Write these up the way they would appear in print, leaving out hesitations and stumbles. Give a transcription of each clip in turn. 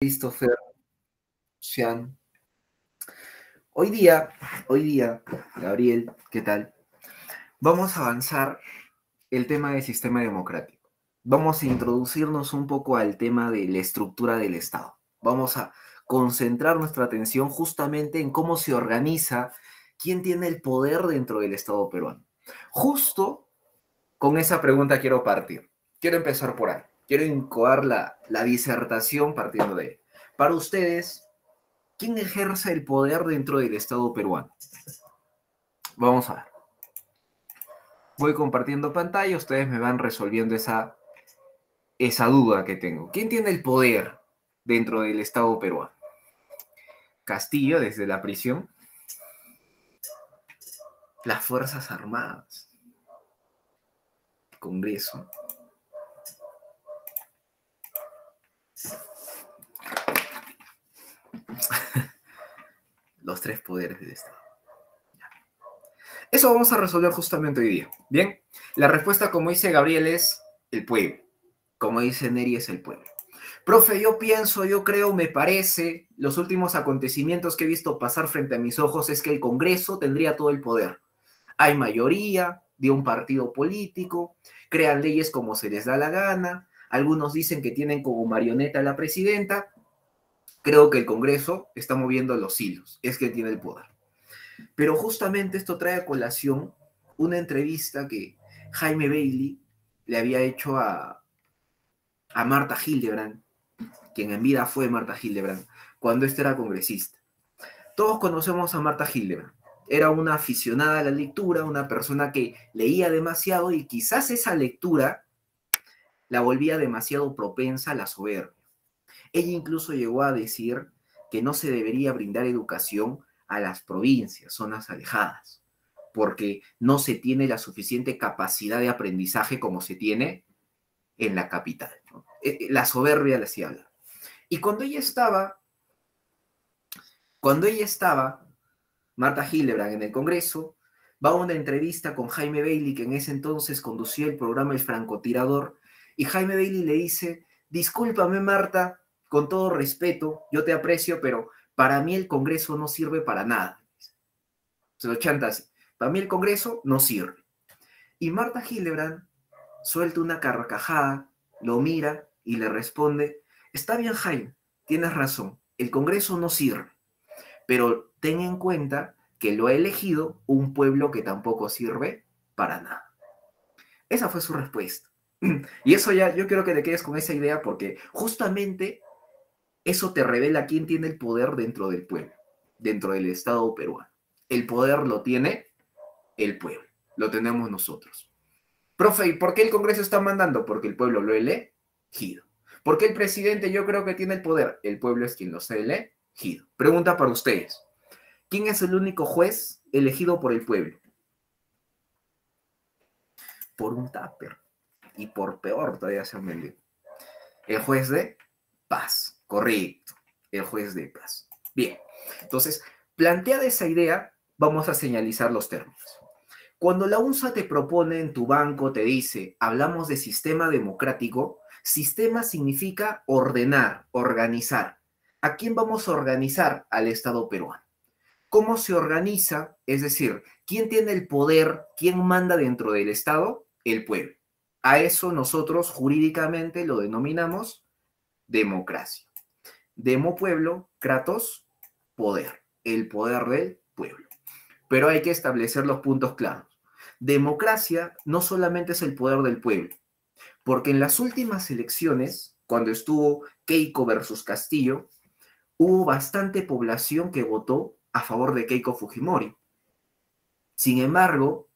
Christopher, Sean. Hoy día, Gabriel, ¿qué tal? Vamos a avanzar el tema del sistema democrático. Vamos a introducirnos un poco al tema de la estructura del Estado. Vamos a concentrar nuestra atención justamente en cómo se organiza, quién tiene el poder dentro del Estado peruano. Justo con esa pregunta quiero partir. Quiero empezar por ahí. Quiero incoar la disertación partiendo de ahí. Para ustedes, ¿quién ejerce el poder dentro del Estado peruano? Vamos a ver. Voy compartiendo pantalla, ustedes me van resolviendo esa duda que tengo. ¿Quién tiene el poder dentro del Estado peruano? Castillo, desde la prisión. Las Fuerzas Armadas. El Congreso. Los tres poderes del Estado. Eso vamos a resolver justamente hoy día. Bien, la respuesta, como dice Gabriel, es el pueblo. Como dice Neri, es el pueblo. Profe, yo pienso, yo creo, me parece, los últimos acontecimientos que he visto pasar frente a mis ojos es que el Congreso tendría todo el poder. Hay mayoría de un partido político, crean leyes como se les da la gana, algunos dicen que tienen como marioneta a la presidenta. Creo que el Congreso está moviendo los hilos, es que tiene el poder. Pero justamente esto trae a colación una entrevista que Jaime Bailey le había hecho a Marta Hildebrand, quien en vida fue Marta Hildebrand, cuando éste era congresista. Todos conocemos a Marta Hildebrand. Era una aficionada a la lectura, una persona que leía demasiado y quizás esa lectura la volvía demasiado propensa a la soberbia. Ella incluso llegó a decir que no se debería brindar educación a las provincias, zonas alejadas, porque no se tiene la suficiente capacidad de aprendizaje como se tiene en la capital, ¿no? La soberbia le hacía hablar. Y cuando ella estaba, Marta Hildebrand, en el Congreso, va a una entrevista con Jaime Bailey, que en ese entonces conducía el programa El Francotirador, y Jaime Bailey le dice: discúlpame, Marta, con todo respeto, yo te aprecio, pero para mí el Congreso no sirve para nada. Se lo chanta así: para mí el Congreso no sirve. Y Marta Hildebrand suelta una carcajada, lo mira y le responde: está bien, Jaime, tienes razón, el Congreso no sirve, pero ten en cuenta que lo ha elegido un pueblo que tampoco sirve para nada. Esa fue su respuesta. Y eso ya, yo quiero que te quedes con esa idea, porque justamente eso te revela quién tiene el poder dentro del pueblo, dentro del Estado peruano. El poder lo tiene el pueblo, lo tenemos nosotros. Profe, ¿y por qué el Congreso está mandando? Porque el pueblo lo ha elegido. ¿Por qué el presidente yo creo que tiene el poder? El pueblo es quien los ha elegido. Pregunta para ustedes: ¿quién es el único juez elegido por el pueblo? Por un tupper. Y por peor todavía se han vendido. El juez de paz. Correcto. El juez de paz. Bien. Entonces, planteada esa idea, vamos a señalizar los términos. Cuando la UNSA te propone en tu banco, te dice, hablamos de sistema democrático, sistema significa ordenar, organizar. ¿A quién vamos a organizar? Al Estado peruano. ¿Cómo se organiza? Es decir, ¿quién tiene el poder? ¿Quién manda dentro del Estado? El pueblo. A eso nosotros jurídicamente lo denominamos democracia. Demo pueblo, kratos, poder. El poder del pueblo. Pero hay que establecer los puntos claros. Democracia no solamente es el poder del pueblo, porque en las últimas elecciones, cuando estuvo Keiko versus Castillo, hubo bastante población que votó a favor de Keiko Fujimori. Sin embargo,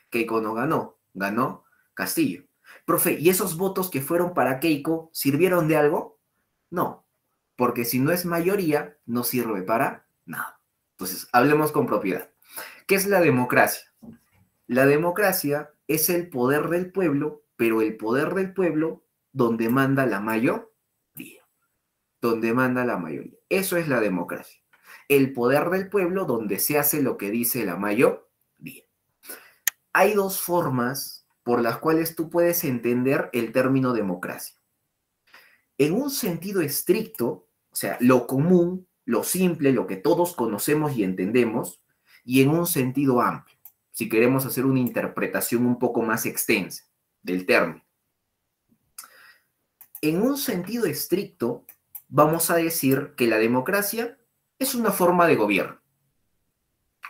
Keiko no ganó, ganó Castillo. Profe, ¿y esos votos que fueron para Keiko sirvieron de algo? No, porque si no es mayoría, no sirve para nada. Entonces, hablemos con propiedad. ¿Qué es la democracia? La democracia es el poder del pueblo, pero el poder del pueblo donde manda la mayoría. Donde manda la mayoría. Eso es la democracia. El poder del pueblo donde se hace lo que dice la mayoría. Hay dos formas por las cuales tú puedes entender el término democracia. En un sentido estricto, O sea, lo común, lo simple, lo que todos conocemos y entendemos, y en un sentido amplio, si queremos hacer una interpretación un poco más extensa del término. En un sentido estricto, vamos a decir que la democracia es una forma de gobierno.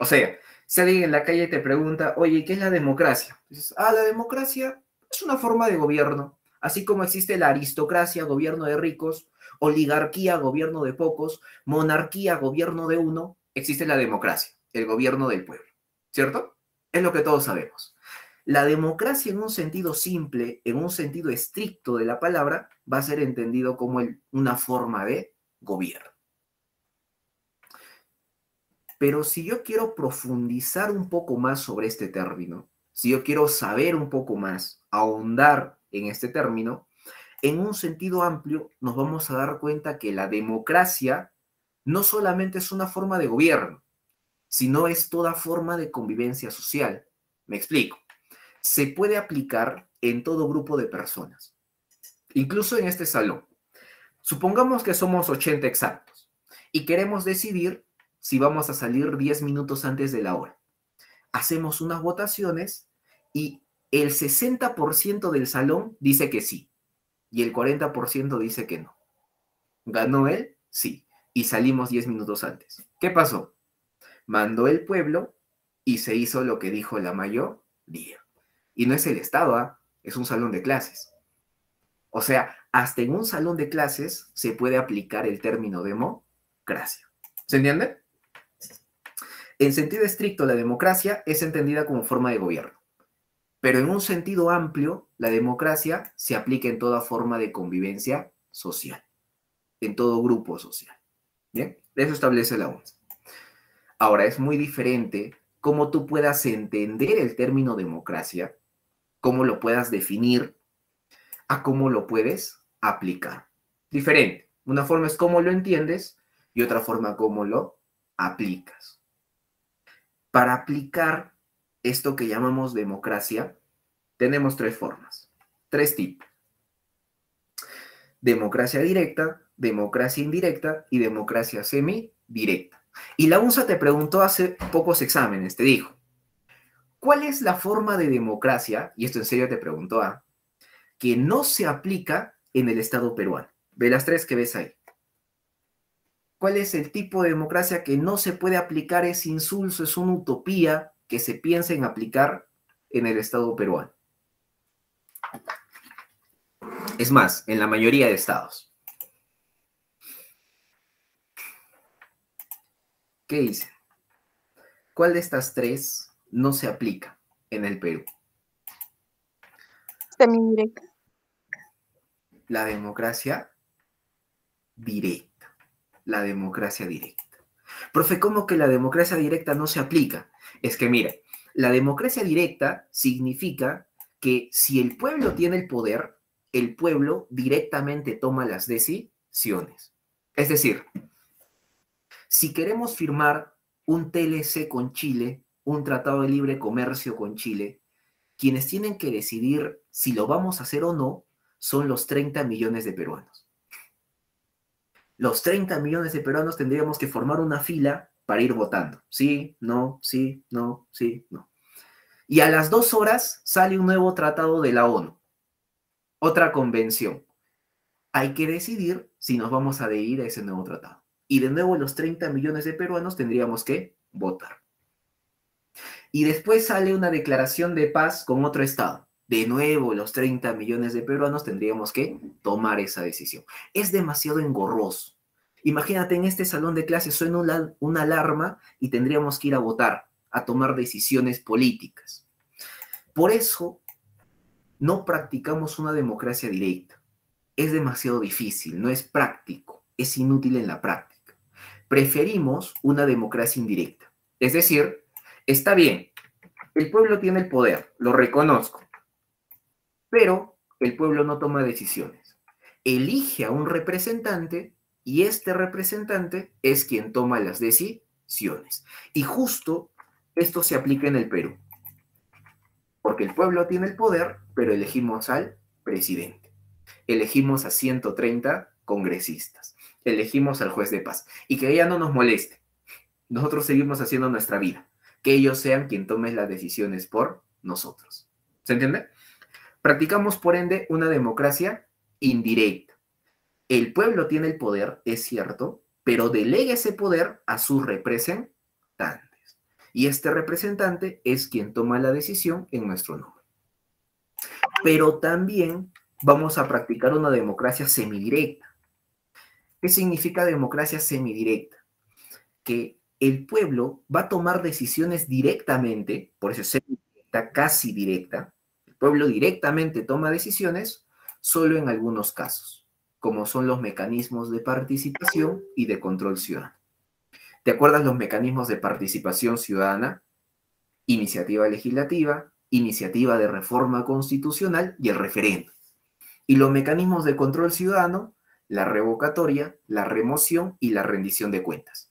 O sea, si alguien en la calle te pregunta, oye, ¿qué es la democracia? Dices, la democracia es una forma de gobierno, así como existe la aristocracia, gobierno de ricos, oligarquía, gobierno de pocos, monarquía, gobierno de uno, existe la democracia, el gobierno del pueblo, ¿cierto? Es lo que todos sabemos. La democracia en un sentido simple, en un sentido estricto de la palabra, va a ser entendido como una forma de gobierno. Pero si yo quiero profundizar un poco más sobre este término, si yo quiero saber un poco más, ahondar en este término, en un sentido amplio nos vamos a dar cuenta que la democracia no solamente es una forma de gobierno, sino es toda forma de convivencia social. Me explico. Se puede aplicar en todo grupo de personas, incluso en este salón. Supongamos que somos 80 exactos y queremos decidir si vamos a salir 10 minutos antes de la hora. Hacemos unas votaciones y el 60% del salón dice que sí y el 40% dice que no. ¿Ganó él? Sí. Y salimos 10 minutos antes. ¿Qué pasó? Mandó el pueblo y se hizo lo que dijo la mayoría. Y no es el Estado, ¿ah? Es un salón de clases. O sea, hasta en un salón de clases se puede aplicar el término democracia. ¿Se entiende? En sentido estricto, la democracia es entendida como forma de gobierno. Pero en un sentido amplio, la democracia se aplica en toda forma de convivencia social, en todo grupo social. ¿Bien? Eso establece la OMS. Ahora, es muy diferente cómo tú puedas entender el término democracia, cómo lo puedas definir, a cómo lo puedes aplicar. Diferente. Una forma es cómo lo entiendes y otra forma cómo lo aplicas. Para aplicar esto que llamamos democracia, tenemos tres formas, tres tipos. Democracia directa, democracia indirecta y democracia semidirecta. Y la UNSA te preguntó hace pocos exámenes, te dijo, ¿cuál es la forma de democracia, y esto en serio te preguntó, que no se aplica en el Estado peruano? De las tres que ves ahí. ¿Cuál es el tipo de democracia que no se puede aplicar? Es insulso, es una utopía que se piensa en aplicar en el Estado peruano. Es más, en la mayoría de estados. ¿Qué dicen? ¿Cuál de estas tres no se aplica en el Perú? Semidirecta. La democracia directa. La democracia directa. Profe, ¿cómo que la democracia directa no se aplica? Es que mira, la democracia directa significa que si el pueblo tiene el poder, el pueblo directamente toma las decisiones. Es decir, si queremos firmar un TLC con Chile, un tratado de libre comercio con Chile, quienes tienen que decidir si lo vamos a hacer o no son los 30 millones de peruanos. Los 30 millones de peruanos tendríamos que formar una fila para ir votando. Sí, no, sí, no, sí, no. Y a las 2 horas sale un nuevo tratado de la ONU, otra convención. Hay que decidir si nos vamos a adherir a ese nuevo tratado. Y de nuevo los 30 millones de peruanos tendríamos que votar. Y después sale una declaración de paz con otro estado. De nuevo los 30 millones de peruanos tendríamos que tomar esa decisión. Es demasiado engorroso. Imagínate, en este salón de clases suena una alarma y tendríamos que ir a votar, a tomar decisiones políticas. Por eso no practicamos una democracia directa. Es demasiado difícil, no es práctico, es inútil en la práctica. Preferimos una democracia indirecta. Es decir, está bien, el pueblo tiene el poder, lo reconozco, pero el pueblo no toma decisiones. Elige a un representante y este representante es quien toma las decisiones. Y justo esto se aplica en el Perú, porque el pueblo tiene el poder, pero elegimos al presidente. Elegimos a 130 congresistas. elegimos al juez de paz y que ella no nos moleste. Nosotros seguimos haciendo nuestra vida. Que ellos sean quien tome las decisiones por nosotros. ¿Se entiende? Practicamos, por ende, una democracia indirecta. El pueblo tiene el poder, es cierto, pero delega ese poder a sus representantes. Y este representante es quien toma la decisión en nuestro nombre. Pero también vamos a practicar una democracia semidirecta. ¿Qué significa democracia semidirecta? Que el pueblo va a tomar decisiones directamente, por eso semidirecta, casi directa. El pueblo directamente toma decisiones solo en algunos casos, como son los mecanismos de participación y de control ciudadano. ¿Te acuerdas los mecanismos de participación ciudadana? Iniciativa legislativa, iniciativa de reforma constitucional y el referendo. Y los mecanismos de control ciudadano, la revocatoria, la remoción y la rendición de cuentas.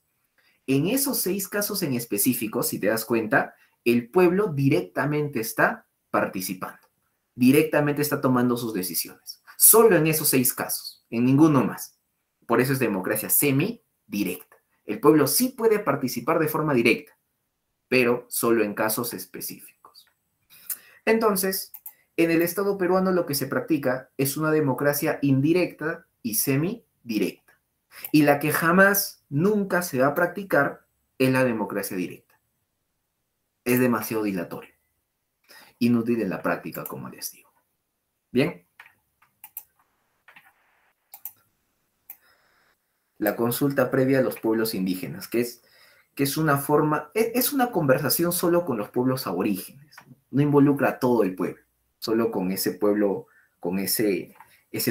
En esos 6 casos en específico, si te das cuenta, el pueblo directamente está participando, directamente está tomando sus decisiones. Solo en esos 6 casos, en ninguno más. Por eso es democracia semidirecta. El pueblo sí puede participar de forma directa, pero solo en casos específicos. Entonces, en el Estado peruano lo que se practica es una democracia indirecta y semidirecta. Y la que jamás, nunca se va a practicar es la democracia directa. Es demasiado dilatorio. Inútil en la práctica, como les digo. ¿Bien? La consulta previa a los pueblos indígenas, que es una forma, es una conversación solo con los pueblos aborígenes. No involucra a todo el pueblo, solo con ese pueblo, con ese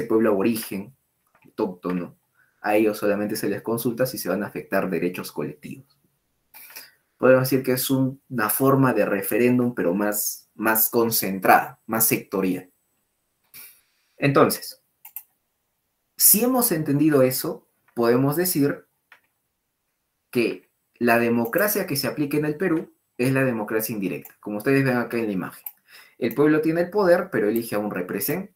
pueblo aborigen, autóctono. A ellos solamente se les consulta si se van a afectar derechos colectivos. Podemos decir que es una forma de referéndum, pero más concentrada, más sectorial. Entonces, si hemos entendido eso, podemos decir que la democracia que se aplica en el Perú es la democracia indirecta, como ustedes ven acá en la imagen. El pueblo tiene el poder, pero elige a un representante.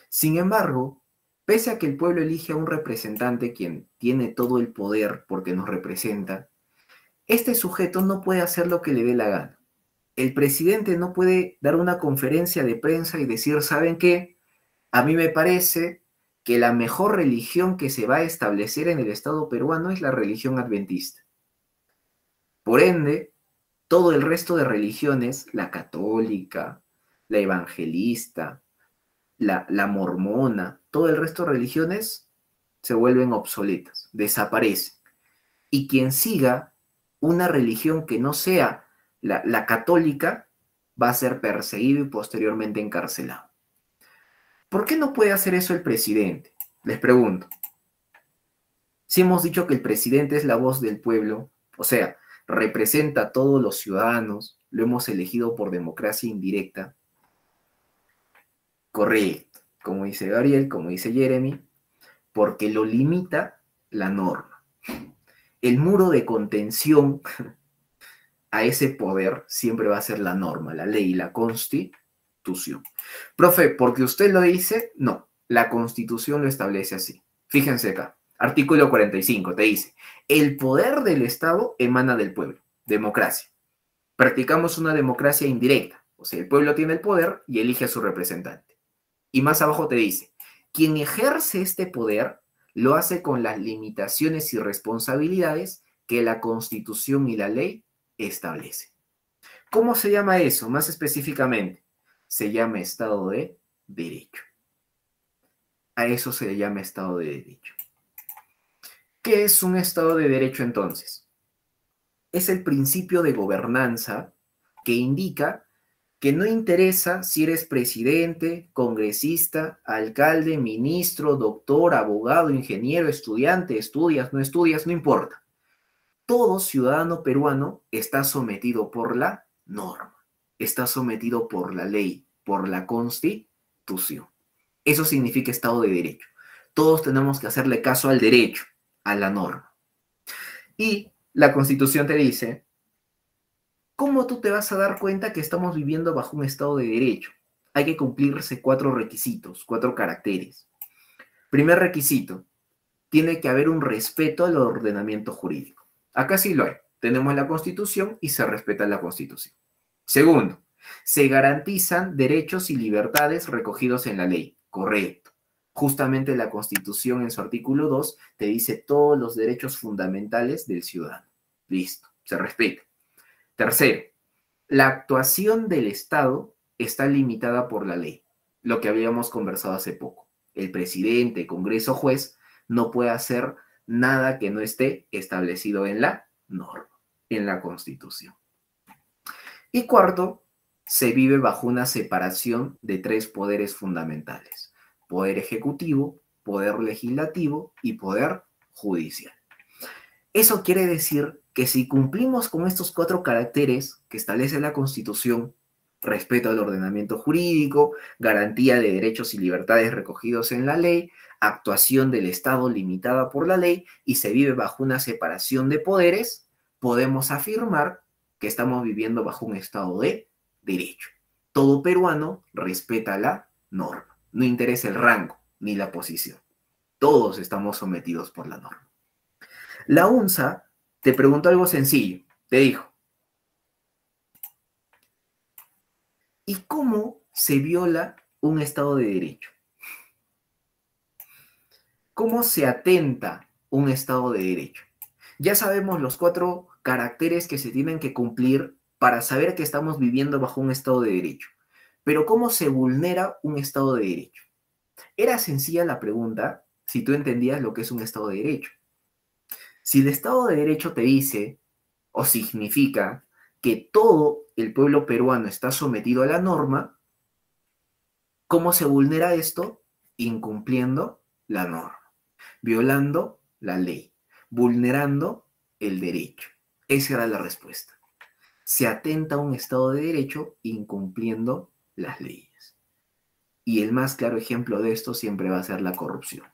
Sin embargo, pese a que el pueblo elige a un representante quien tiene todo el poder porque nos representa, este sujeto no puede hacer lo que le dé la gana. El presidente no puede dar una conferencia de prensa y decir, ¿saben qué? A mí me parece que la mejor religión que se va a establecer en el Estado peruano es la religión adventista. Por ende, todo el resto de religiones, la católica, la evangelista, la mormona, todo el resto de religiones se vuelven obsoletas, desaparecen. Y quien siga una religión que no sea la católica va a ser perseguido y posteriormente encarcelado. ¿Por qué no puede hacer eso el presidente? Les pregunto. Si hemos dicho que el presidente es la voz del pueblo, o sea, representa a todos los ciudadanos, lo hemos elegido por democracia indirecta. Correcto, como dice Gabriel, como dice Jeremy, porque lo limita la norma. El muro de contención a ese poder siempre va a ser la norma, la ley, la constitución. Profe, ¿porque usted lo dice? No, la constitución lo establece así. Fíjense acá, artículo 45, te dice, el poder del Estado emana del pueblo, democracia. Practicamos una democracia indirecta, o sea, el pueblo tiene el poder y elige a su representante. Y más abajo te dice, quien ejerce este poder lo hace con las limitaciones y responsabilidades que la Constitución y la ley establecen. ¿Cómo se llama eso? Más específicamente, se llama Estado de Derecho. A eso se le llama Estado de Derecho. ¿Qué es un Estado de Derecho entonces? Es el principio de gobernanza que indica que no interesa si eres presidente, congresista, alcalde, ministro, doctor, abogado, ingeniero, estudiante, estudias, no estudias, no importa. Todo ciudadano peruano está sometido por la norma, está sometido por la ley, por la Constitución. Eso significa Estado de Derecho. Todos tenemos que hacerle caso al derecho, a la norma. Y la Constitución te dice, ¿cómo tú te vas a dar cuenta que estamos viviendo bajo un Estado de Derecho? Hay que cumplirse 4 requisitos, 4 caracteres. Primer requisito, tiene que haber un respeto al ordenamiento jurídico. Acá sí lo hay. Tenemos la Constitución y se respeta la Constitución. Segundo, se garantizan derechos y libertades recogidos en la ley. Correcto. Justamente la Constitución en su artículo 2 te dice todos los derechos fundamentales del ciudadano. Listo, se respeta. Tercero, la actuación del Estado está limitada por la ley, lo que habíamos conversado hace poco. El presidente, Congreso, juez no puede hacer nada que no esté establecido en la norma, en la Constitución. Y cuarto, se vive bajo una separación de tres poderes fundamentales: poder ejecutivo, poder legislativo y poder judicial. Eso quiere decir que si cumplimos con estos cuatro caracteres que establece la Constitución: respeto al ordenamiento jurídico, garantía de derechos y libertades recogidos en la ley, actuación del Estado limitada por la ley y se vive bajo una separación de poderes, podemos afirmar que estamos viviendo bajo un Estado de derecho. Todo peruano respeta la norma. No interesa el rango ni la posición. Todos estamos sometidos por la norma. La UNSA te preguntó algo sencillo. Te dijo: ¿y cómo se viola un Estado de Derecho? ¿Cómo se atenta un Estado de Derecho? Ya sabemos los cuatro caracteres que se tienen que cumplir para saber que estamos viviendo bajo un Estado de Derecho. Pero ¿cómo se vulnera un Estado de Derecho? Era sencilla la pregunta si tú entendías lo que es un Estado de Derecho. Si el Estado de Derecho te dice o significa que todo el pueblo peruano está sometido a la norma, ¿cómo se vulnera esto? Incumpliendo la norma, violando la ley, vulnerando el derecho. Esa era la respuesta. Se atenta a un Estado de Derecho incumpliendo las leyes. Y el más claro ejemplo de esto siempre va a ser la corrupción.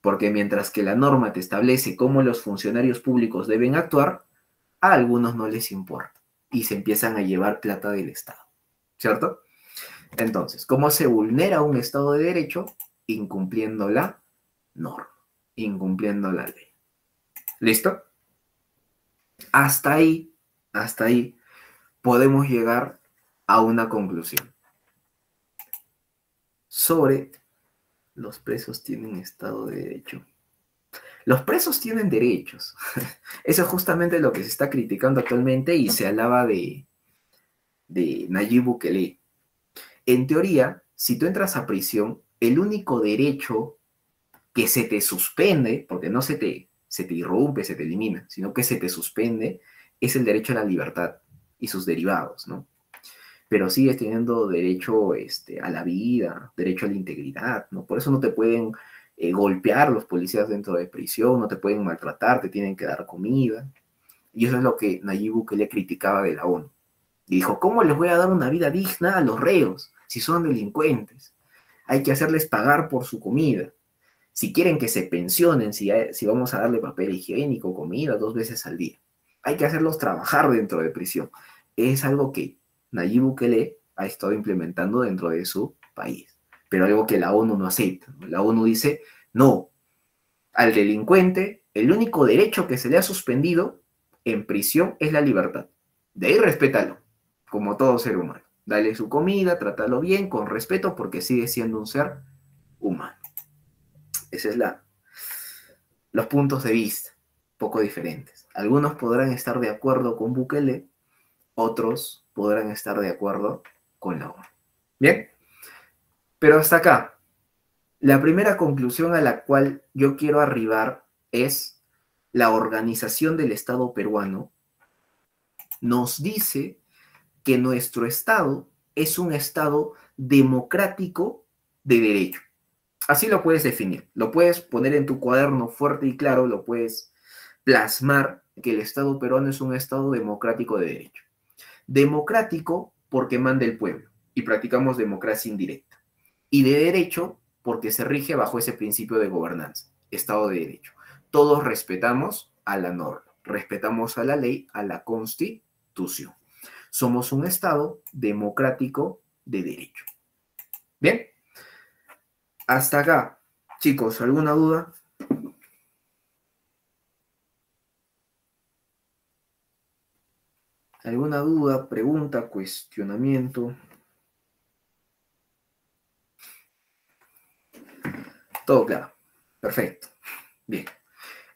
Porque mientras que la norma te establece cómo los funcionarios públicos deben actuar, a algunos no les importa y se empiezan a llevar plata del Estado, ¿cierto? Entonces, ¿cómo se vulnera un Estado de Derecho? Incumpliendo la norma, incumpliendo la ley. ¿Listo? Hasta ahí podemos llegar a una conclusión. Sobre los presos tienen Estado de Derecho. Los presos tienen derechos. Eso es justamente lo que se está criticando actualmente y se alaba de Nayib Bukele. En teoría, si tú entras a prisión, el único derecho que se te suspende, porque no se te irrumpe, se te elimina, sino que se te suspende, es el derecho a la libertad y sus derivados, ¿no? Pero sigues teniendo derecho a la vida, derecho a la integridad, ¿no? Por eso no te pueden golpear los policías dentro de prisión, no te pueden maltratar, te tienen que dar comida. Y eso es lo que Nayib Bukele criticaba de la ONU. Y dijo: ¿cómo les voy a dar una vida digna a los reos si son delincuentes? Hay que hacerles pagar por su comida. Si quieren que se pensionen, si vamos a darle papel higiénico, comida 2 veces al día. Hay que hacerlos trabajar dentro de prisión. Es algo que Nayib Bukele ha estado implementando dentro de su país, pero algo que la ONU no acepta. La ONU dice: no, al delincuente el único derecho que se le ha suspendido en prisión es la libertad. De ahí respétalo, como todo ser humano. Dale su comida, trátalo bien, con respeto, porque sigue siendo un ser humano. Esa es los puntos de vista, poco diferentes. Algunos podrán estar de acuerdo con Bukele, otros podrán estar de acuerdo con la ONU. Bien, pero hasta acá, la primera conclusión a la cual yo quiero arribar es: la organización del Estado peruano nos dice que nuestro Estado es un Estado democrático de derecho. Así lo puedes definir, lo puedes poner en tu cuaderno fuerte y claro, lo puedes plasmar, que el Estado peruano es un Estado democrático de derecho. Democrático porque manda el pueblo y practicamos democracia indirecta. Y de derecho porque se rige bajo ese principio de gobernanza, Estado de Derecho. Todos respetamos a la norma, respetamos a la ley, a la Constitución. Somos un Estado democrático de derecho. Bien, hasta acá, chicos, ¿alguna duda? ¿Alguna duda, pregunta, cuestionamiento? Todo claro. Perfecto. Bien.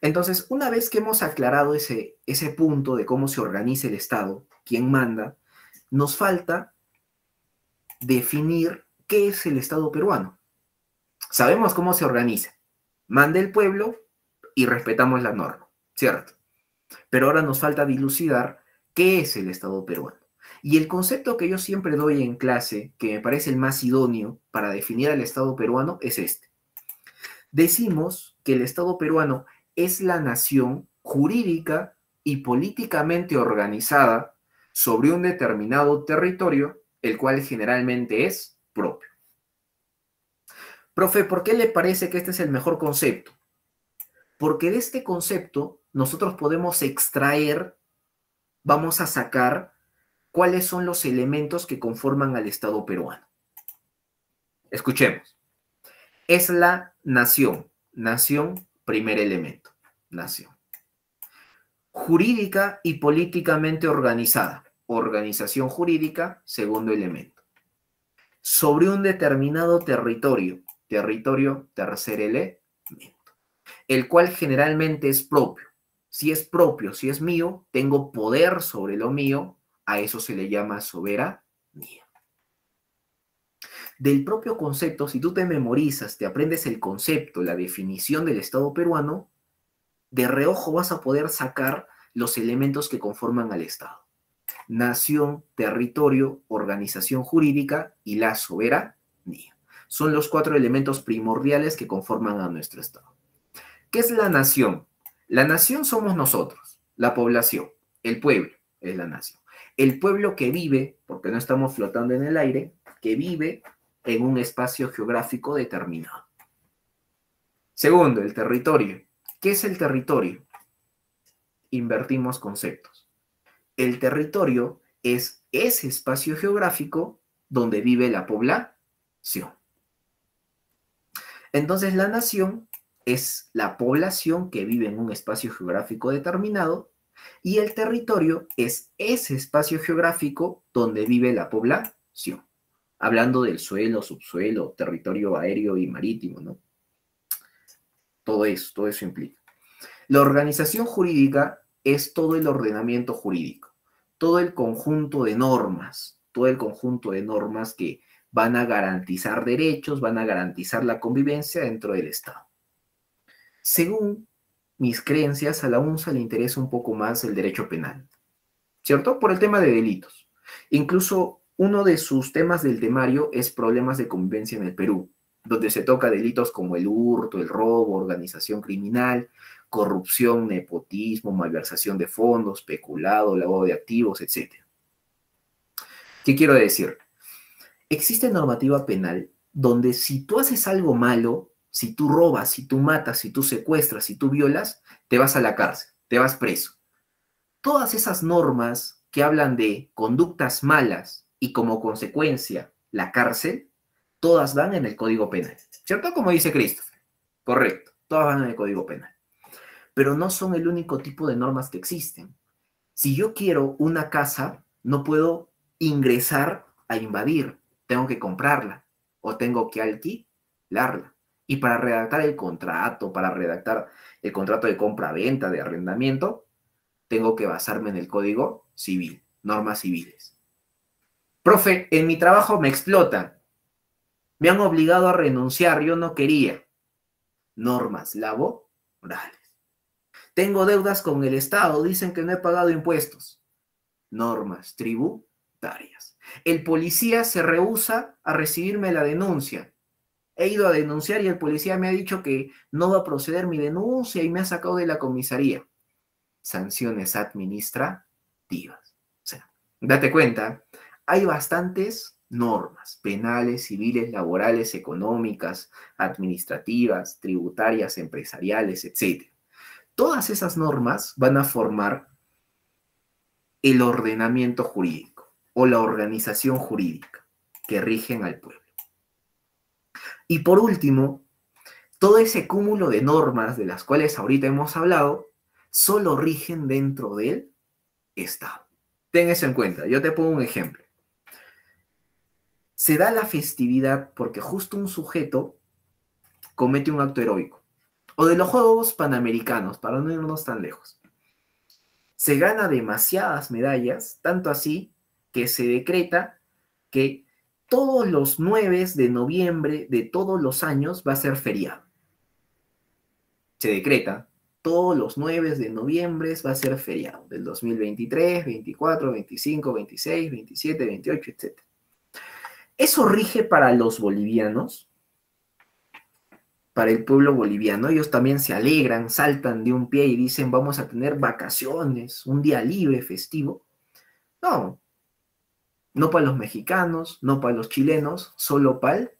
Entonces, una vez que hemos aclarado ese punto de cómo se organiza el Estado, quién manda, nos falta definir qué es el Estado peruano. Sabemos cómo se organiza. Manda el pueblo y respetamos la norma, ¿cierto? Pero ahora nos falta dilucidar qué es el Estado peruano. Y el concepto que yo siempre doy en clase, que me parece el más idóneo para definir al Estado peruano, es este. Decimos que el Estado peruano es la nación jurídica y políticamente organizada sobre un determinado territorio, el cual generalmente es propio. Profe, ¿por qué le parece que este es el mejor concepto? Porque de este concepto nosotros podemos extraer, vamos a sacar cuáles son los elementos que conforman al Estado peruano. Escuchemos. Es la nación. Nación, primer elemento. Nación. Jurídica y políticamente organizada. Organización jurídica, segundo elemento. Sobre un determinado territorio. Territorio, tercer elemento. El cual generalmente es propio. Si es propio, si es mío, tengo poder sobre lo mío. A eso se le llama soberanía. Del propio concepto, si tú te memorizas, te aprendes el concepto, la definición del Estado peruano, de reojo vas a poder sacar los elementos que conforman al Estado. Nación, territorio, organización jurídica y la soberanía. Son los 4 elementos primordiales que conforman a nuestro Estado. ¿Qué es la nación? La nación somos nosotros, la población, el pueblo es la nación. El pueblo que vive, porque no estamos flotando en el aire, que vive en un espacio geográfico determinado. Segundo, el territorio. ¿Qué es el territorio? Invertimos conceptos. El territorio es ese espacio geográfico donde vive la población. Entonces, la nación es la población que vive en un espacio geográfico determinado y el territorio es ese espacio geográfico donde vive la población. Hablando del suelo, subsuelo, territorio aéreo y marítimo, ¿no? Todo eso implica. La organización jurídica es todo el ordenamiento jurídico, todo el conjunto de normas, que van a garantizar derechos, van a garantizar la convivencia dentro del Estado. Según mis creencias, a la UNSA le interesa un poco más el derecho penal, ¿cierto? Por el tema de delitos. Incluso uno de sus temas del temario es problemas de convivencia en el Perú, donde se toca delitos como el hurto, el robo, organización criminal, corrupción, nepotismo, malversación de fondos, peculado, lavado de activos, etc. ¿Qué quiero decir? Existe normativa penal donde si tú haces algo malo, si tú robas, si tú matas, si tú secuestras, si tú violas, te vas a la cárcel, te vas preso. Todas esas normas que hablan de conductas malas y como consecuencia la cárcel, todas van en el Código Penal, ¿cierto? Como dice Christopher. Correcto, todas van en el Código Penal. Pero no son el único tipo de normas que existen. Si yo quiero una casa, no puedo ingresar a invadir, tengo que comprarla o tengo que alquilarla. Y para redactar el contrato, de compra-venta, de arrendamiento, tengo que basarme en el Código Civil, normas civiles. Profe, en mi trabajo me explotan. Me han obligado a renunciar, yo no quería. Normas laborales. Tengo deudas con el Estado, dicen que no he pagado impuestos. Normas tributarias. El policía se rehúsa a recibirme la denuncia. He ido a denunciar y el policía me ha dicho que no va a proceder mi denuncia y me ha sacado de la comisaría. Sanciones administrativas. O sea, date cuenta, hay bastantes normas penales, civiles, laborales, económicas, administrativas, tributarias, empresariales, etc. Todas esas normas van a formar el ordenamiento jurídico o la organización jurídica que rigen al pueblo. Y por último, todo ese cúmulo de normas de las cuales ahorita hemos hablado solo rigen dentro del Estado. Ten eso en cuenta. Yo te pongo un ejemplo. Se da la festividad porque justo un sujeto comete un acto heroico. O de los Juegos Panamericanos, para no irnos tan lejos. Se gana demasiadas medallas, tanto así que se decreta que todos los 9 de noviembre de todos los años va a ser feriado. Se decreta, todos los 9 de noviembre va a ser feriado, del 2023, 24, 25, 26, 27, 28, etc. Eso rige para los bolivianos, para el pueblo boliviano. Ellos también se alegran, saltan de un pie y dicen vamos a tener vacaciones, un día libre, festivo. No, no para los mexicanos, no para los chilenos, solo para el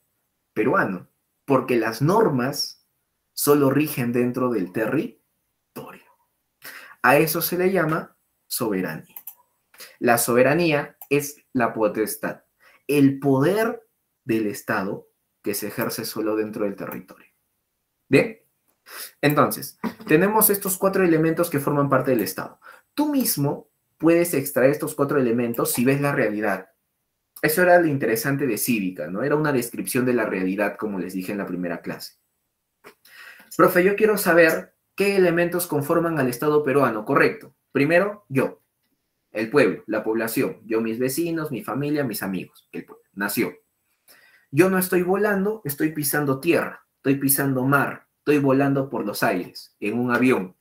peruano, porque las normas solo rigen dentro del territorio. A eso se le llama soberanía. La soberanía es la potestad, el poder del Estado que se ejerce solo dentro del territorio. ¿Bien? Entonces, tenemos estos 4 elementos que forman parte del Estado. Tú mismo puedes extraer estos 4 elementos si ves la realidad. Eso era lo interesante de cívica, ¿no? Era una descripción de la realidad, como les dije en la primera clase. Profe, yo quiero saber qué elementos conforman al Estado peruano. Correcto. Primero, yo, el pueblo, la población. Yo, mis vecinos, mi familia, mis amigos. El pueblo, nación. Yo no estoy volando, estoy pisando tierra, estoy pisando mar, estoy volando por los aires, en un avión.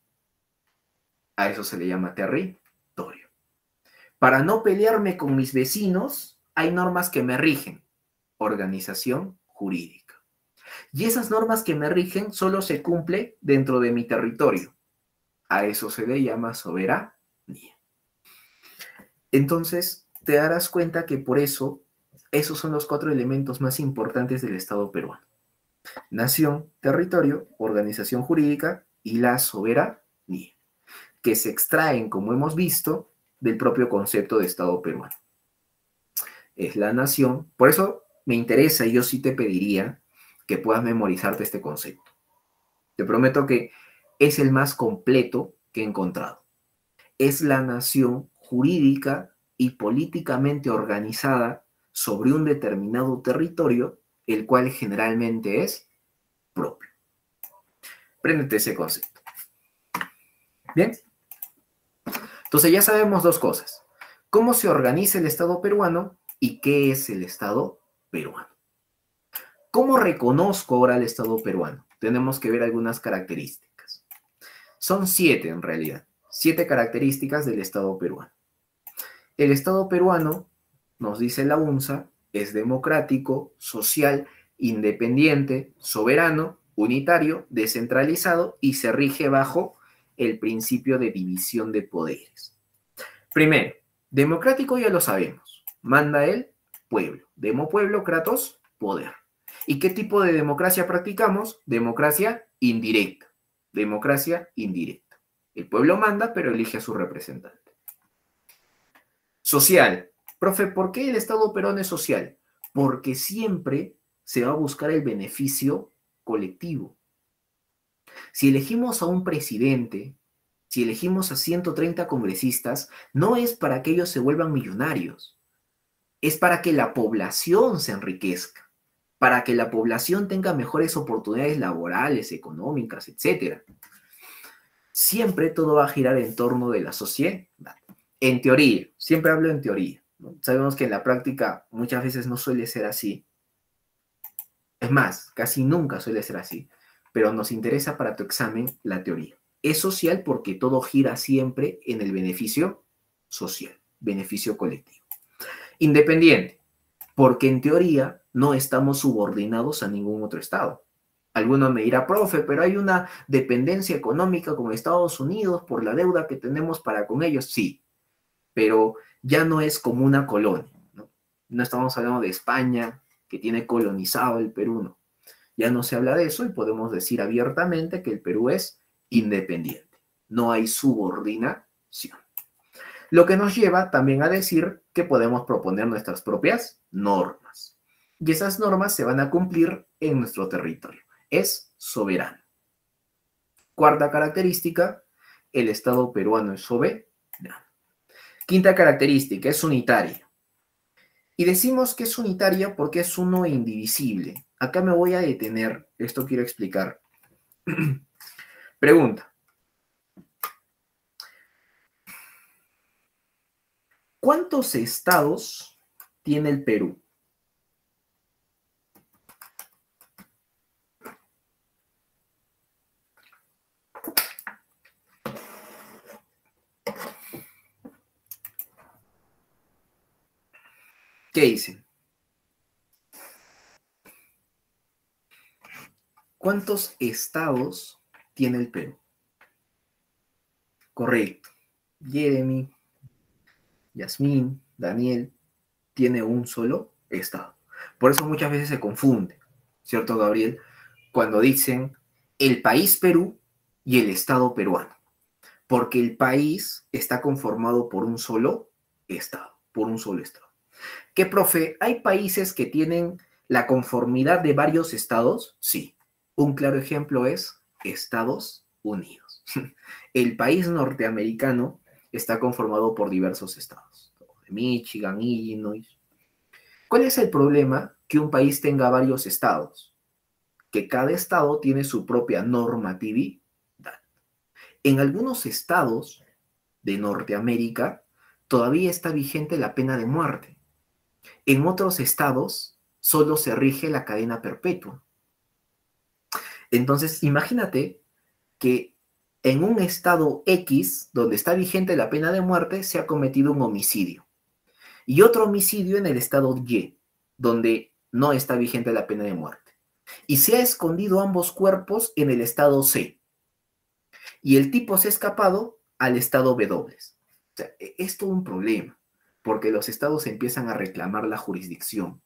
A eso se le llama territorio. Para no pelearme con mis vecinos, hay normas que me rigen. Organización jurídica. Y esas normas que me rigen solo se cumplen dentro de mi territorio. A eso se le llama soberanía. Entonces, te darás cuenta que por eso, esos son los 4 elementos más importantes del Estado peruano. Nación, territorio, organización jurídica y la soberanía, que se extraen, como hemos visto, del propio concepto de Estado peruano. Es la nación. Por eso me interesa y yo sí te pediría que puedas memorizarte este concepto. Te prometo que es el más completo que he encontrado. Es la nación jurídica y políticamente organizada sobre un determinado territorio, el cual generalmente es propio. Préndete ese concepto. ¿Bien? Entonces ya sabemos 2 cosas. ¿Cómo se organiza el Estado peruano y qué es el Estado peruano? ¿Cómo reconozco ahora el Estado peruano? Tenemos que ver algunas características. Son 7 en realidad. 7 características del Estado peruano. El Estado peruano, nos dice la UNSA, es democrático, social, independiente, soberano, unitario, descentralizado y se rige bajo el principio de división de poderes. Primero, democrático ya lo sabemos. Manda el pueblo. Demo pueblo, kratos, poder. ¿Y qué tipo de democracia practicamos? Democracia indirecta. Democracia indirecta. El pueblo manda, pero elige a su representante. Social. Profe, ¿por qué el Estado peruano es social? Porque siempre se va a buscar el beneficio colectivo. Si elegimos a un presidente, si elegimos a 130 congresistas, no es para que ellos se vuelvan millonarios. Es para que la población se enriquezca, para que la población tenga mejores oportunidades laborales, económicas, etc. Siempre todo va a girar en torno de la sociedad. En teoría, siempre hablo en teoría, ¿no? Sabemos que en la práctica muchas veces no suele ser así. Es más, casi nunca suele ser así. Pero nos interesa para tu examen la teoría. Es social porque todo gira siempre en el beneficio social, beneficio colectivo. Independiente, porque en teoría no estamos subordinados a ningún otro Estado. Alguno me dirá, profe, pero hay una dependencia económica con Estados Unidos por la deuda que tenemos para con ellos. Sí, pero ya no es como una colonia, ¿no? No estamos hablando de España, que tiene colonizado el Perú, no. Ya no se habla de eso y podemos decir abiertamente que el Perú es independiente. No hay subordinación. Lo que nos lleva también a decir que podemos proponer nuestras propias normas. Y esas normas se van a cumplir en nuestro territorio. Es soberano. Cuarta característica, el Estado peruano es soberano. Quinta característica, es unitaria. Y decimos que es unitaria porque es uno e indivisible. Acá me voy a detener, esto quiero explicar. Pregunta. ¿Cuántos estados tiene el Perú? ¿Qué dicen? ¿Cuántos estados tiene el Perú? Correcto. Jeremy, Yasmín, Daniel, tiene un solo estado. Por eso muchas veces se confunde, ¿cierto, Gabriel? Cuando dicen el país Perú y el estado peruano. Porque el país está conformado por un solo estado, por un solo estado. ¿Qué, profe? ¿Hay países que tienen la conformidad de varios estados? Sí. Un claro ejemplo es Estados Unidos. El país norteamericano está conformado por diversos estados. Michigan, Illinois. ¿Cuál es el problema? Que un país tenga varios estados. Que cada estado tiene su propia normatividad. En algunos estados de Norteamérica todavía está vigente la pena de muerte. En otros estados solo se rige la cadena perpetua. Entonces, imagínate que en un estado X, donde está vigente la pena de muerte, se ha cometido un homicidio. Y otro homicidio en el estado Y, donde no está vigente la pena de muerte. Y se ha escondido ambos cuerpos en el estado C. Y el tipo se ha escapado al estado W. O sea, es todo un problema, porque los estados empiezan a reclamar la jurisdicción.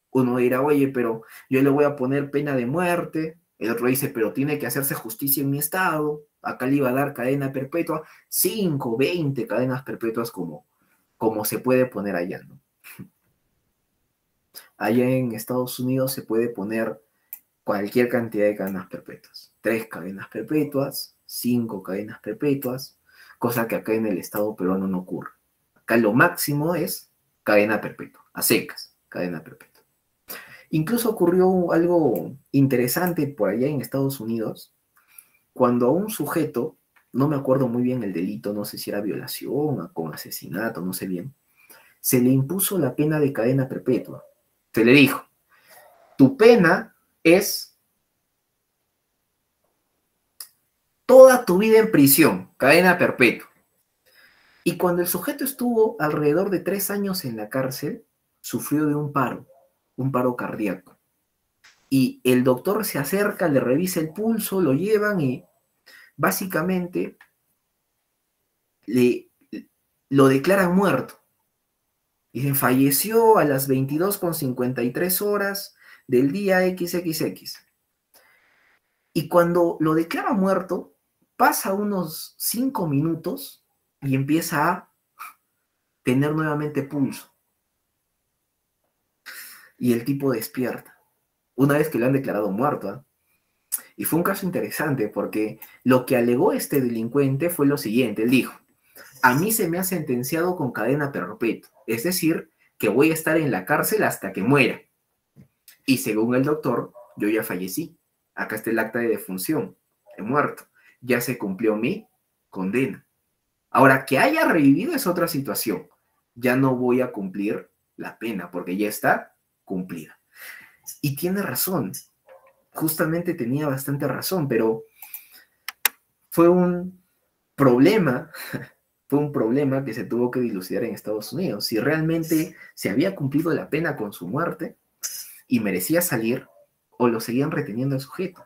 Uno dirá, oye, pero yo le voy a poner pena de muerte. El otro dice, pero tiene que hacerse justicia en mi estado. Acá le iba a dar cadena perpetua. 5, 20 cadenas perpetuas como se puede poner allá, ¿no? Allá en Estados Unidos se puede poner cualquier cantidad de cadenas perpetuas. 3 cadenas perpetuas, 5 cadenas perpetuas, cosa que acá en el estado peruano no ocurre. Acá lo máximo es cadena perpetua, a secas, cadena perpetua. Incluso ocurrió algo interesante por allá en Estados Unidos, cuando a un sujeto, no me acuerdo muy bien el delito, no sé si era violación o con asesinato, no sé bien, se le impuso la pena de cadena perpetua. Se le dijo, tu pena es toda tu vida en prisión, cadena perpetua. Y cuando el sujeto estuvo alrededor de 3 años en la cárcel, sufrió de un paro cardíaco. Y el doctor se acerca, le revisa el pulso, lo llevan y básicamente le, lo declaran muerto. Dicen, falleció a las 22:53 del día XXX. Y cuando lo declara muerto, pasa unos 5 minutos y empieza a tener nuevamente pulso. Y el tipo despierta, una vez que lo han declarado muerto, ¿eh? Y fue un caso interesante porque lo que alegó este delincuente fue lo siguiente. Él dijo, a mí se me ha sentenciado con cadena perpetua, es decir, que voy a estar en la cárcel hasta que muera. Y según el doctor, yo ya fallecí. Acá está el acta de defunción, he muerto. Ya se cumplió mi condena. Ahora, que haya revivido es otra situación. Ya no voy a cumplir la pena porque ya está cumplida. Y tiene razón, justamente tenía bastante razón, pero fue un problema, fue un problema que se tuvo que dilucidar en Estados Unidos. Si realmente se había cumplido la pena con su muerte y merecía salir, o lo seguían reteniendo al sujeto.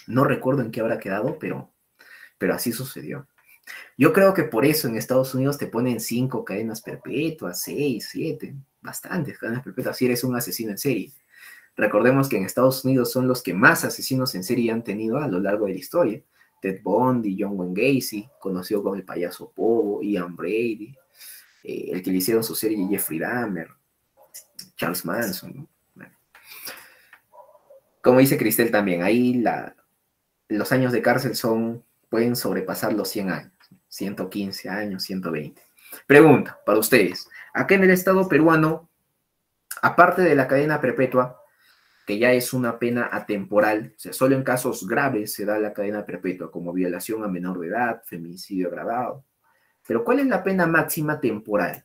No recuerdo en qué habrá quedado, pero así sucedió. Yo creo que por eso en Estados Unidos te ponen 5 cadenas perpetuas, 6, 7, bastantes cadenas perpetuas si eres un asesino en serie. Recordemos que en Estados Unidos son los que más asesinos en serie han tenido a lo largo de la historia. Ted Bundy, John Wayne Gacy, conocido como el payaso Pogo, Ian Brady, el que le hicieron su serie Jeffrey Dahmer, Charles Manson, ¿no? Bueno. Como dice Cristel también, ahí los años de cárcel pueden sobrepasar los 100 años, 115 años, 120. Pregunta para ustedes. Acá en el Estado peruano, aparte de la cadena perpetua, que ya es una pena atemporal, o sea, solo en casos graves se da la cadena perpetua, como violación a menor de edad, feminicidio agravado. Pero ¿cuál es la pena máxima temporal?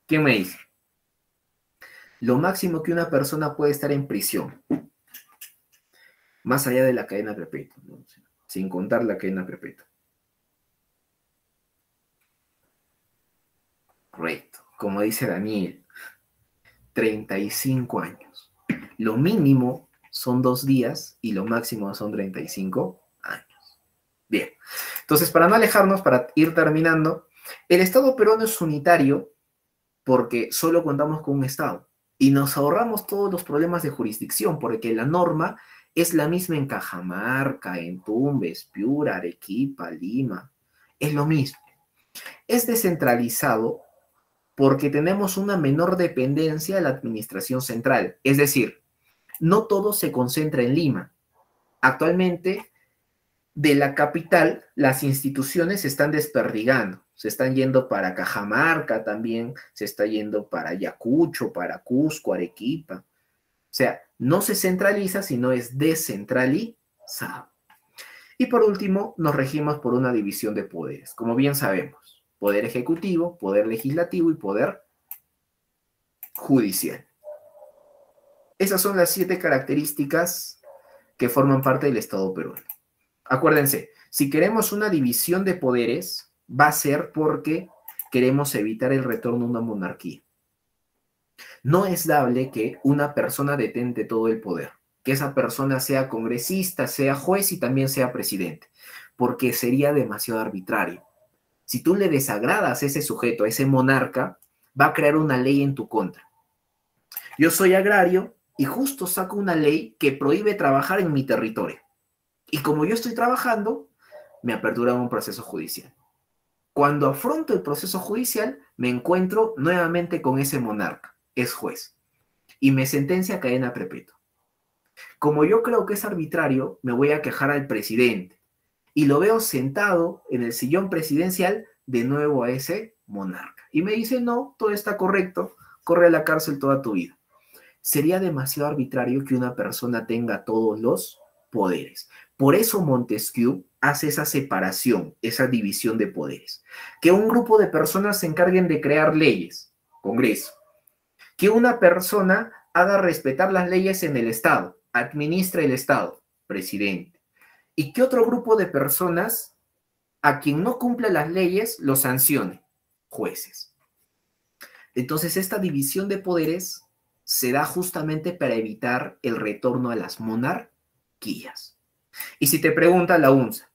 ¿Quién me dice? Lo máximo que una persona puede estar en prisión, más allá de la cadena perpetua, ¿no? Sin contar la cadena perpetua. Correcto. Como dice Daniel, 35 años. Lo mínimo son 2 días y lo máximo son 35 años. Bien. Entonces, para no alejarnos, para ir terminando, el Estado peruano es unitario porque solo contamos con un Estado y nos ahorramos todos los problemas de jurisdicción porque la norma es la misma en Cajamarca, en Tumbes, Piura, Arequipa, Lima. Es lo mismo. Es descentralizado porque tenemos una menor dependencia de la administración central. Es decir, no todo se concentra en Lima. Actualmente, de la capital, las instituciones se están desperdigando. Se están yendo para Cajamarca también, se está yendo para Ayacucho, para Cusco, Arequipa. O sea, no se centraliza, sino es descentralizado. Y por último, nos regimos por una división de poderes. Como bien sabemos, poder ejecutivo, poder legislativo y poder judicial. Esas son las 7 características que forman parte del Estado peruano. Acuérdense, si queremos una división de poderes, va a ser porque queremos evitar el retorno a una monarquía. No es dable que una persona detente todo el poder, que esa persona sea congresista, sea juez y también sea presidente, porque sería demasiado arbitrario. Si tú le desagradas a ese sujeto, a ese monarca, va a crear una ley en tu contra. Yo soy agrario y justo saco una ley que prohíbe trabajar en mi territorio. Y como yo estoy trabajando, me aperturan un proceso judicial. Cuando afronto el proceso judicial, me encuentro nuevamente con ese monarca, es juez, y me sentencia a cadena perpetua. Como yo creo que es arbitrario, me voy a quejar al presidente, y lo veo sentado en el sillón presidencial de nuevo a ese monarca. Y me dice, no, todo está correcto, corre a la cárcel toda tu vida. Sería demasiado arbitrario que una persona tenga todos los poderes. Por eso Montesquieu hace esa separación, esa división de poderes. Que un grupo de personas se encarguen de crear leyes, Congreso. Que una persona haga respetar las leyes en el Estado, administre el Estado, presidente. Y que otro grupo de personas, a quien no cumpla las leyes, lo sancione, jueces. Entonces, esta división de poderes se da justamente para evitar el retorno a las monarquías. Y si te pregunta la UNSA,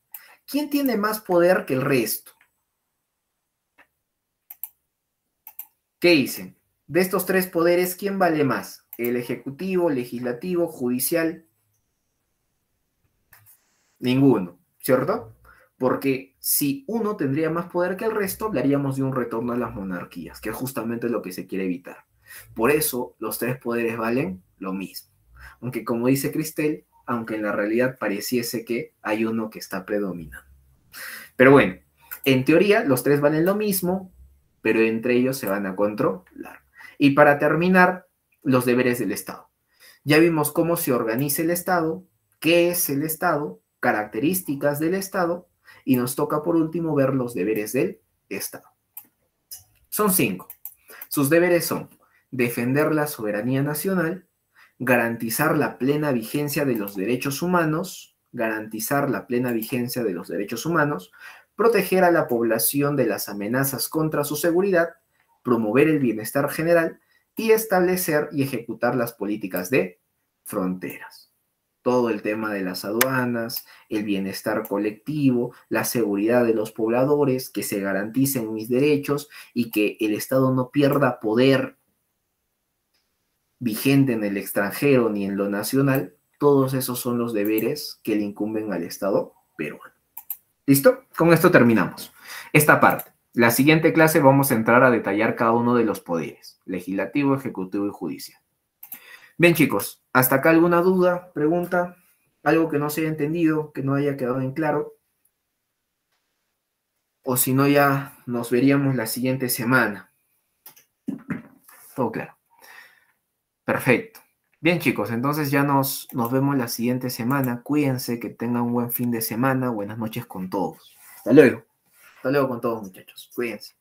¿quién tiene más poder que el resto? ¿Qué dicen? De estos 3 poderes, ¿quién vale más? ¿El ejecutivo, legislativo, judicial? Ninguno, ¿cierto? Porque si uno tendría más poder que el resto, hablaríamos de un retorno a las monarquías, que es justamente lo que se quiere evitar. Por eso, los 3 poderes valen lo mismo. Aunque como dice Cristel, aunque en la realidad pareciese que hay uno que está predominando. Pero bueno, en teoría los 3 valen lo mismo, pero entre ellos se van a controlar. Y para terminar, los deberes del Estado. Ya vimos cómo se organiza el Estado, qué es el Estado, características del Estado, y nos toca por último ver los deberes del Estado. Son 5. Sus deberes son defender la soberanía nacional, garantizar la plena vigencia de los derechos humanos, proteger a la población de las amenazas contra su seguridad, promover el bienestar general y establecer y ejecutar las políticas de fronteras. Todo el tema de las aduanas, el bienestar colectivo, la seguridad de los pobladores, que se garanticen mis derechos y que el Estado no pierda poder vigente en el extranjero ni en lo nacional. Todos esos son los deberes que le incumben al Estado peruano. ¿Listo? Con esto terminamos esta parte. La siguiente clase vamos a entrar a detallar cada uno de los poderes, legislativo, ejecutivo y judicial. Bien, chicos, ¿hasta acá alguna duda, pregunta? ¿Algo que no se haya entendido, que no haya quedado en claro? o si no ya nos veríamos la siguiente semana. Todo claro. Perfecto. Bien, chicos, entonces ya nos vemos la siguiente semana. Cuídense, que tengan un buen fin de semana. Buenas noches con todos. Hasta luego. Hasta luego con todos, muchachos. Cuídense.